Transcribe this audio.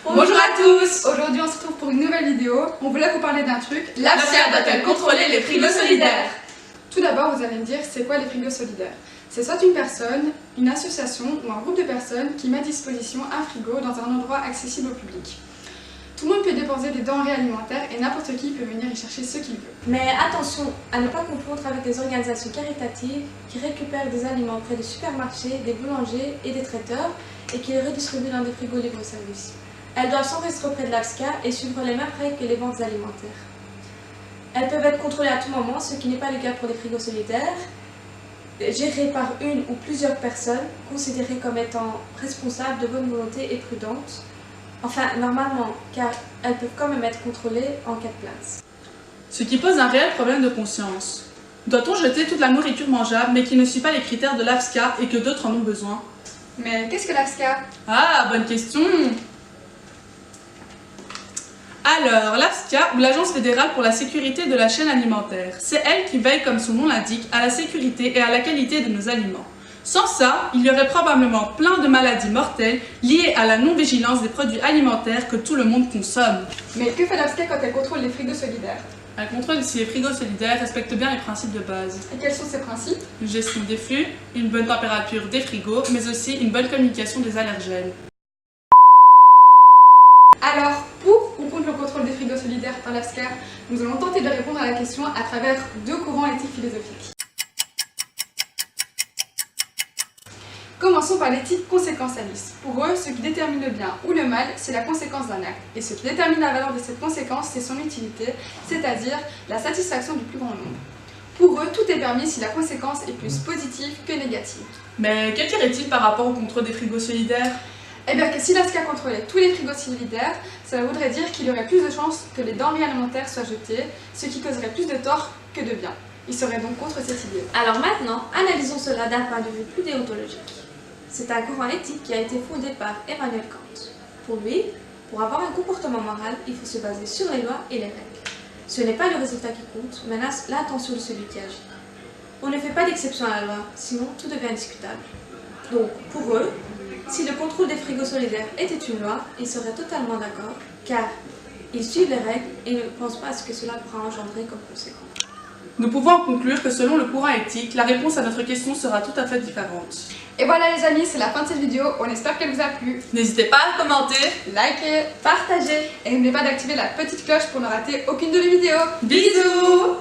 Bonjour à tous! Aujourd'hui on se retrouve pour une nouvelle vidéo. On voulait vous parler d'un truc. L'AFSCA doit-elle contrôler les frigos solidaires? Tout d'abord vous allez me dire c'est quoi les frigos solidaires? C'est soit une personne, une association ou un groupe de personnes qui met à disposition un frigo dans un endroit accessible au public. Tout le monde peut dépenser des denrées alimentaires et n'importe qui peut venir y chercher ce qu'il veut. Mais attention à ne pas confondre avec des organisations caritatives qui récupèrent des aliments près des supermarchés, des boulangers et des traiteurs et qui les redistribuent dans des frigos libre-service. Elles doivent s'enregistrer auprès de l'AFSCA et suivre les mêmes règles que les ventes alimentaires. Elles peuvent être contrôlées à tout moment, ce qui n'est pas le cas pour les frigos solidaires, gérés par une ou plusieurs personnes considérées comme étant responsables, de bonne volonté et prudentes. Enfin, normalement, car elles peuvent quand même être contrôlées en cas de plainte. Ce qui pose un réel problème de conscience. Doit-on jeter toute la nourriture mangeable mais qui ne suit pas les critères de l'AFSCA et que d'autres en ont besoin? Mais qu'est-ce que l'AFSCA? Ah, bonne question! Alors, l'AFSCA, ou l'Agence fédérale pour la sécurité de la chaîne alimentaire, c'est elle qui veille, comme son nom l'indique, à la sécurité et à la qualité de nos aliments. Sans ça, il y aurait probablement plein de maladies mortelles liées à la non-vigilance des produits alimentaires que tout le monde consomme. Mais que fait l'AFSCA quand elle contrôle les frigos solidaires? Elle contrôle si les frigos solidaires respectent bien les principes de base. Et quels sont ces principes? Une gestion des flux, une bonne température des frigos, mais aussi une bonne communication des allergènes. Alors, pour ou contre le contrôle des frigos solidaires par l'AFSCA, nous allons tenter de répondre à la question à travers deux courants éthiques philosophiques. Commençons par l'éthique conséquentialiste. Pour eux, ce qui détermine le bien ou le mal, c'est la conséquence d'un acte. Et ce qui détermine la valeur de cette conséquence, c'est son utilité, c'est-à-dire la satisfaction du plus grand nombre. Pour eux, tout est permis si la conséquence est plus positive que négative. Mais que dirait-il par rapport au contrôle des frigos solidaires? Eh bien que si l'AFSCA contrôlait tous les frigos solidaires, cela voudrait dire qu'il y aurait plus de chances que les denrées alimentaires soient jetées, ce qui causerait plus de tort que de bien. Ils seraient donc contre cette idée. Alors maintenant, analysons cela d'un point de vue plus déontologique. C'est un courant éthique qui a été fondé par Emmanuel Kant. Pour lui, pour avoir un comportement moral, il faut se baser sur les lois et les règles. Ce n'est pas le résultat qui compte, mais l'intention de celui qui agit. On ne fait pas d'exception à la loi, sinon tout devient discutable. Donc, pour eux, si le contrôle des frigos solidaires était une loi, ils seraient totalement d'accord, car ils suivent les règles et ne pensent pas à ce que cela pourra engendrer comme conséquence. Nous pouvons en conclure que selon le courant éthique, la réponse à notre question sera tout à fait différente. Et voilà les amis, c'est la fin de cette vidéo, on espère qu'elle vous a plu. N'hésitez pas à commenter, Likez, Partagez et n'oubliez pas d'activer la petite cloche pour ne rater aucune de nos vidéos. bisous!